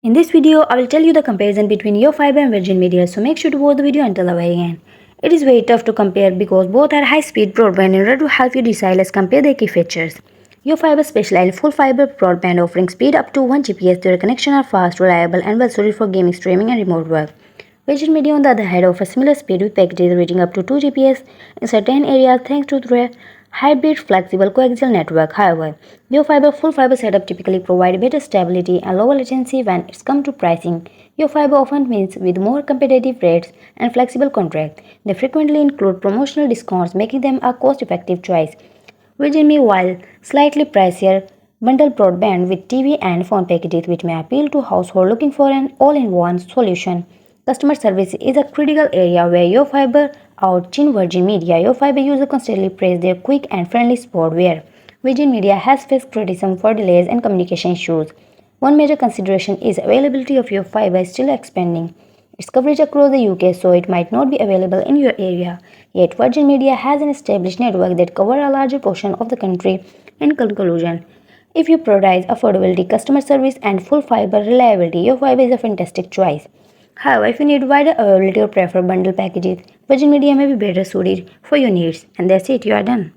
In this video, I will tell you the comparison between YouFibre and Virgin Media, so make sure to watch the video until the very end. It is very tough to compare because both are high-speed broadband. In order to help you decide, let's compare their key features. YouFibre specializes in full fiber broadband offering speed up to 1 Gbps. Their connections are fast, reliable, and well suited for gaming, streaming, and remote work. Virgin Media, on the other hand, offers similar speed with packages reaching up to 2 Gbps in certain areas thanks to their hybrid flexible coaxial network. However, YouFibre full fiber setup typically provide better stability and lower latency when it's come to pricing. YouFibre often wins with more competitive rates and flexible contracts. They frequently include promotional discounts, making them a cost-effective choice. Virgin Media, while slightly pricier, bundle broadband with TV and phone packages which may appeal to households looking for an all-in-one solution. Customer service is a critical area where YouFibre outshine Virgin Media. YouFibre users constantly praise their quick and friendly support, where Virgin Media has faced criticism for delays and communication issues. One major consideration is availability of YouFibre is still expanding its coverage across the UK, so it might not be available in your area. Yet Virgin Media has an established network that covers a larger portion of the country. In conclusion, if you prioritize affordability, customer service, and full fiber reliability, YouFibre is a fantastic choice. However, if you need wider availability or prefer bundle packages, Virgin Media may be better suited for your needs. And that's it, you are done.